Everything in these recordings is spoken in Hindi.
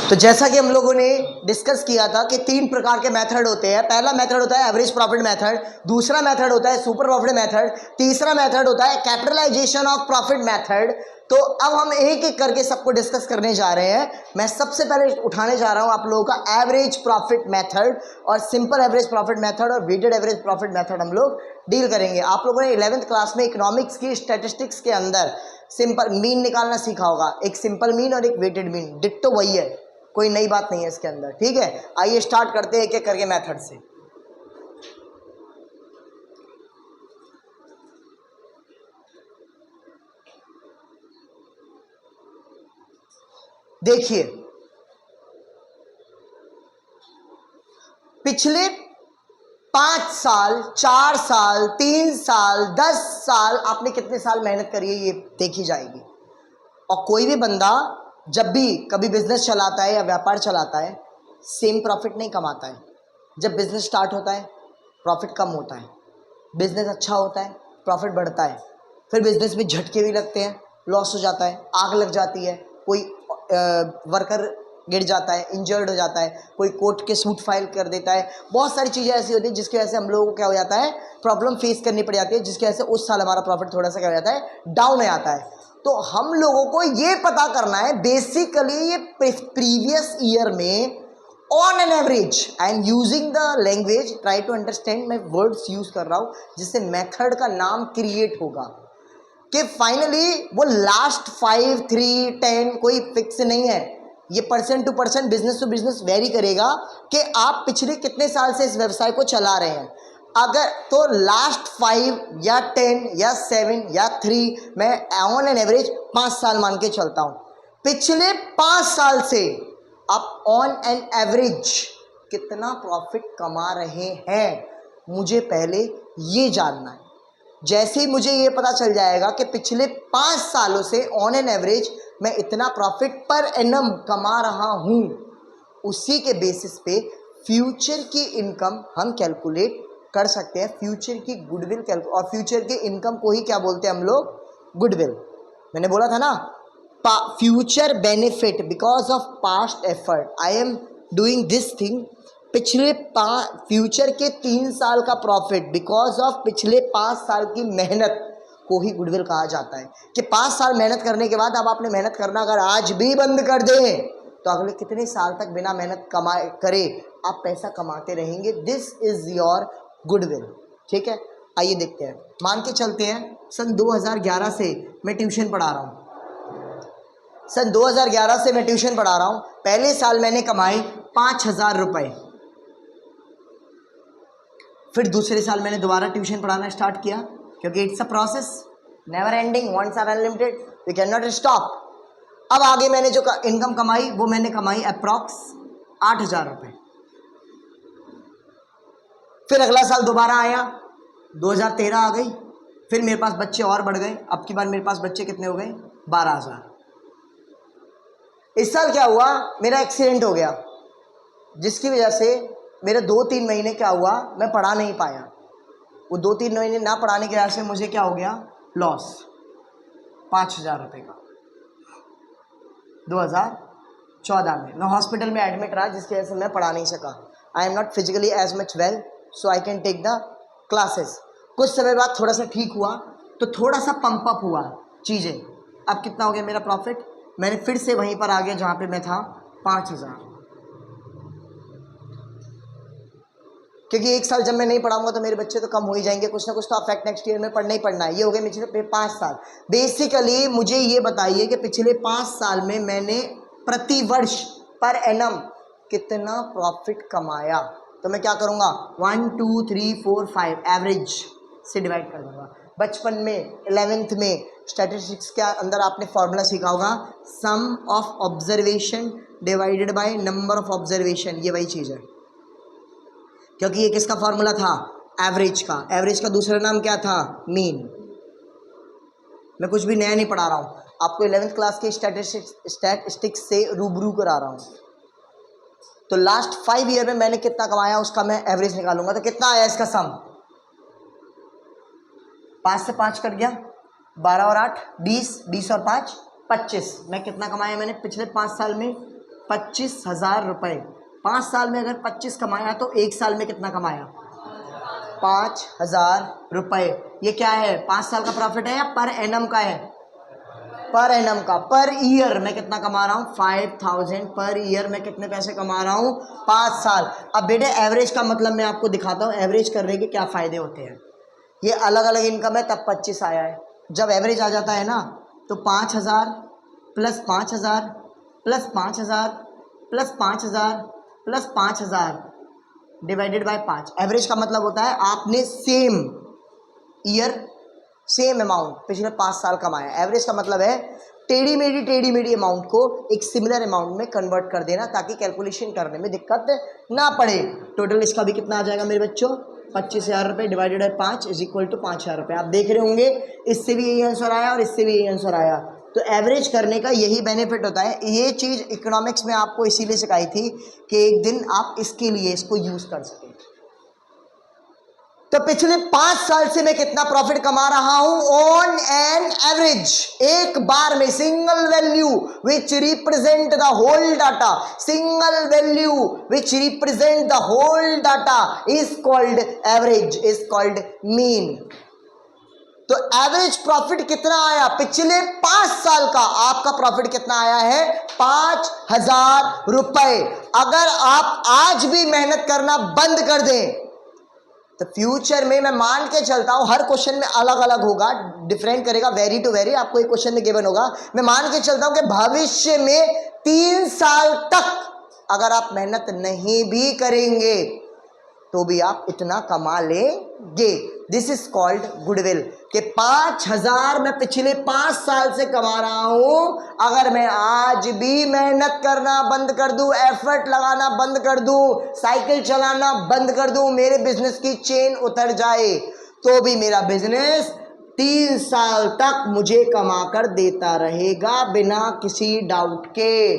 तो जैसा कि हम लोगों ने डिस्कस किया था कि तीन प्रकार के मेथड होते हैं। पहला मेथड होता है एवरेज प्रॉफिट मेथड, दूसरा मेथड होता है सुपर प्रॉफिट मेथड, तीसरा मेथड होता है कैपिटलाइजेशन ऑफ प्रॉफिट मेथड। तो अब हम एक एक करके सबको डिस्कस करने जा रहे हैं। मैं सबसे पहले उठाने जा रहा हूं आप लोगों का एवरेज प्रॉफिट मेथड, और सिंपल एवरेज प्रॉफिट मेथड और वेटेड एवरेज प्रॉफिट मेथड हम लोग डील करेंगे। आप लोगों ने 11th क्लास में इकोनॉमिक्स की स्टैटिस्टिक्स के अंदर सिंपल मीन निकालना सीखा होगा। एक सिंपल मीन और एक वेटेड मीन, डिट्टो वही है, कोई नई बात नहीं है इसके अंदर। ठीक है, आइए स्टार्ट करते हैं एक एक करके मेथड से। देखिए, पिछले 5 साल, 4 साल, 3 साल, 10 साल आपने कितने साल मेहनत करी है ये देखी जाएगी। और कोई भी बंदा जब भी कभी बिजनेस चलाता है या व्यापार चलाता है, सेम प्रॉफिट नहीं कमाता है। जब बिजनेस स्टार्ट होता है प्रॉफिट कम होता है, बिजनेस अच्छा होता है प्रॉफिट बढ़ता है, फिर बिजनेस में झटके भी लगते हैं, लॉस हो जाता है, आग लग जाती है, कोई वर्कर गिर जाता है, इंजर्ड हो जाता है, कोई कोर्ट के सूट फाइल कर देता है। बहुत सारी चीज़ें ऐसी होती है जिसकी वजह से हम लोगों को क्या हो जाता है, प्रॉब्लम फेस करनी पड़ जाती है, जिसकी वजह से उस साल हमारा प्रॉफिट थोड़ा सा क्या हो जाता है, डाउन हो जाता है। तो हम लोगों को ये पता करना है बेसिकली ये प्रीवियस ईयर में on an average, I am using the language, try to understand, मैं वर्ड्स यूज कर रहा हूं जिससे मेथड का नाम क्रिएट होगा कि फाइनली वो लास्ट 5, 3, 10 कोई फिक्स नहीं है। ये person to person, business to business vary करेगा कि आप पिछले कितने साल से इस व्यवसाय को चला रहे हैं। अगर तो लास्ट 5 या 10 या 7 या 3, मैं ऑन एन एवरेज 5 साल मान के चलता हूं। पिछले 5 साल से आप ऑन एन एवरेज कितना प्रॉफिट कमा रहे हैं, मुझे पहले ये जानना है। जैसे ही मुझे ये पता चल जाएगा कि पिछले 5 सालों से ऑन एन एवरेज मैं इतना प्रॉफिट पर एनम कमा रहा हूं, उसी के बेसिस पे फ्यूचर की इनकम हम कैलकुलेट कर सकते हैं। फ्यूचर की गुडविल और फ्यूचर के इनकम को ही क्या बोलते हैं हम लोग, गुडविल। मैंने बोला था ना, future benefit because of past effort, I am doing this thing. पिछले फ्यूचर के 3 साल का प्रॉफिट बिकॉज ऑफ पिछले 5 साल की मेहनत को ही गुडविल कहा जाता है। कि 5 साल मेहनत करने के बाद अब आपने मेहनत करना अगर आज भी बंद कर दें तो अगले कितने साल तक बिना मेहनत कमाए करे आप पैसा कमाते रहेंगे। This is your goodwill. ठीक है, आइए देखते हैं। मान के चलते हैं सन 2011 से मैं ट्यूशन पढ़ा रहा हूँ। सन 2011 से मैं ट्यूशन पढ़ा रहा हूँ। पहले साल मैंने कमाए 5,000 रुपये। फिर दूसरे साल मैंने दोबारा ट्यूशन पढ़ाना स्टार्ट किया, क्योंकि it's a process, never ending, ones are unlimited, we can not stop. अब आगे मैंने जो इनकम कमाई वो मैंने कमाई अप्रॉक्स 8,000 रुपये। फिर अगला साल दोबारा आया, 2013 आ गई। फिर मेरे पास बच्चे और बढ़ गए। अब की बार मेरे पास बच्चे कितने हो गए, 12,000। इस साल क्या हुआ, मेरा एक्सीडेंट हो गया, जिसकी वजह से मेरे 2-3 महीने क्या हुआ, मैं पढ़ा नहीं पाया। वो 2-3 महीने ना पढ़ाने की वजह से मुझे क्या हो गया, लॉस 5,000 रुपये का। 2014 में मैं हॉस्पिटल में एडमिट रहा, जिसकी वजह से मैं पढ़ा नहीं सका। I am not physically as much well so I can take the classes. कुछ समय बाद थोड़ा सा ठीक हुआ तो थोड़ा सा पंप अप हुआ चीज़ें। अब कितना हो गया मेरा प्रॉफिट, मैंने फिर से वहीं पर आ गया जहाँ पे मैं था, 5,000। क्योंकि एक साल जब मैं नहीं पढ़ाऊंगा तो मेरे बच्चे तो कम हो ही जाएंगे, कुछ ना कुछ तो अफेक्ट नेक्स्ट ईयर में पढ़ना ही पढ़ना है। ये हो गए पिछले 5 साल। बेसिकली मुझे ये बताइए कि पिछले 5 साल में मैंने प्रति वर्ष पर एनम कितना प्रॉफिट कमाया। तो मैं क्या करूँगा, 1, 2, 3, 4, 5 एवरेज से डिवाइड कर दूँगा। बचपन में 11th में स्टैटिस्टिक्स के अंदर आपने फॉर्मूला सीखा होगा, sum of observation divided by number of observation. ये वही चीज़ है, क्योंकि ये किसका फॉर्मूला था, एवरेज का। एवरेज का दूसरा नाम क्या था, मीन। मैं कुछ भी नया नहीं पढ़ा रहा हूँ आपको, 11th क्लास के स्टैटिस्टिक्स से रूबरू करा रहा हूँ। तो लास्ट 5 ईयर में मैंने कितना कमाया उसका मैं एवरेज निकालूंगा। तो कितना आया इसका सम, 5 से 5 कट गया, 12 और 8 20, 20 और 5 25। मैं कितना कमाया मैंने पिछले 5 साल में, 25,000 रुपये। 5 साल में अगर 25 कमाया तो 1 साल में कितना कमाया? 5,000 रुपये। ये क्या है? 5 साल का प्रॉफिट है या पर एनम का है? पर एनम का। पर ईयर मैं कितना कमा रहा हूँ? 5,000 पर ईयर। मैं कितने पैसे कमा रहा हूँ? 5 साल। अब बेटे एवरेज का मतलब मैं आपको दिखाता हूँ एवरेज करने के क्या फ़ायदे होते हैं। ये अलग अलग इनकम है तब 25 आया है। जब एवरेज आ जाता है ना तो 5,000 plus 5,000 plus 5,000 plus 5,000 plus 5,000 divided by 5। Average का मतलब होता है आपने सेम ईयर सेम अमाउंट पिछले 5 साल कमाया। एवरेज का मतलब है टेढ़ी मेढ़ी अमाउंट को एक सिमिलर अमाउंट में कन्वर्ट कर देना ताकि कैलकुलेशन करने में दिक्कत ना पड़े। टोटल इसका भी कितना आ जाएगा मेरे बच्चों? 25,000 रुपये divided by 5 is equal to 5,000 रुपये। आप देख रहे होंगे इससे भी यही आंसर आया और इससे भी यही आंसर आया। तो एवरेज करने का यही बेनिफिट होता है। ये चीज़ इकोनॉमिक्स में आपको इसीलिए सिखाई थी कि एक दिन आप इसके लिए इसको यूज़ कर सकें। तो पिछले 5 साल से मैं कितना प्रॉफिट कमा रहा हूं ऑन एन एवरेज? एक बार में single value which represent the whole data, single value which represent the whole data is called average, is called mean. तो एवरेज प्रॉफिट कितना आया पिछले 5 साल का? आपका प्रॉफिट कितना आया है? 5,000 रुपए। अगर आप आज भी मेहनत करना बंद कर दें तो फ्यूचर में मैं मान के चलता हूं हर क्वेश्चन में अलग अलग होगा, डिफरेंट करेगा, वेरी टू वेरी आपको एक क्वेश्चन में गिवन होगा। मैं मान के चलता हूं कि भविष्य में 3 साल तक अगर आप मेहनत नहीं भी करेंगे तो भी आप इतना कमा लेंगे। This is called goodwill. कि 5,000 मैं पिछले 5 साल से कमा रहा हूं, अगर मैं आज भी मेहनत करना बंद कर दूं, एफर्ट लगाना बंद कर दूं, साइकिल चलाना बंद कर दूं, मेरे बिजनेस की चेन उतर जाए तो भी मेरा बिजनेस 3 साल तक मुझे कमा कर देता रहेगा बिना किसी डाउट के।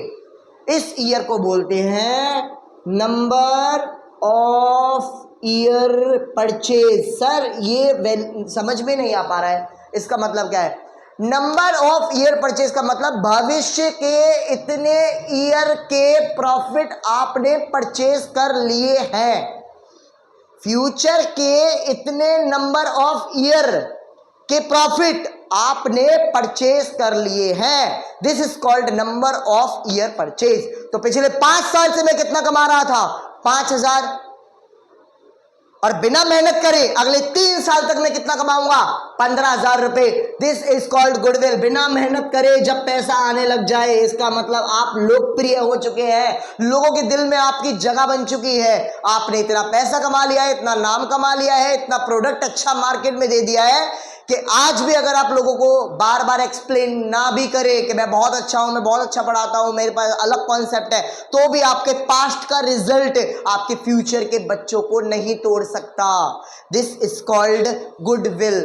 इस ईयर को बोलते हैं number of year purchase. Sir ये समझ में नहीं आ पा रहा है, इसका मतलब क्या है? नंबर ऑफ ईयर परचेज का मतलब भविष्य के इतने ईयर के प्रॉफिट आपने परचेज कर लिए हैं, फ्यूचर के इतने नंबर ऑफ ईयर के प्रॉफिट आपने परचेज कर लिए हैं। This is called number of year purchase. तो पिछले 5 साल से मैं कितना कमा रहा था? 5,000। और बिना मेहनत करे अगले 3 साल तक मैं कितना कमाऊंगा? 15,000 रुपए। This is called goodwill. बिना मेहनत करे जब पैसा आने लग जाए इसका मतलब आप लोकप्रिय हो चुके हैं, लोगों के दिल में आपकी जगह बन चुकी है। आपने इतना पैसा कमा लिया है, इतना नाम कमा लिया है, इतना प्रोडक्ट अच्छा मार्केट में दे दिया है कि आज भी अगर आप लोगों को बार बार एक्सप्लेन ना भी करे कि मैं बहुत अच्छा हूं, मैं बहुत अच्छा पढ़ाता हूं, मेरे पास अलग कॉन्सेप्ट है, तो भी आपके पास्ट का रिजल्ट आपके फ्यूचर के बच्चों को नहीं तोड़ सकता। This is called goodwill.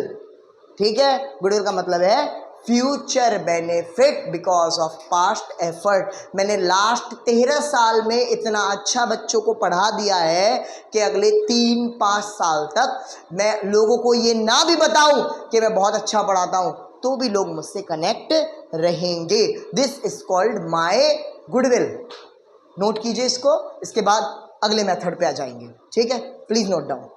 ठीक है? गुडविल का मतलब है future benefit because of past effort. मैंने लास्ट 13 साल में इतना अच्छा बच्चों को पढ़ा दिया है कि अगले 3-5 साल तक मैं लोगों को ये ना भी बताऊं कि मैं बहुत अच्छा पढ़ाता हूं तो भी लोग मुझसे कनेक्ट रहेंगे। This is called my goodwill. Note कीजिए इसको, इसके बाद अगले मेथड पे आ जाएंगे। ठीक है? Please note down.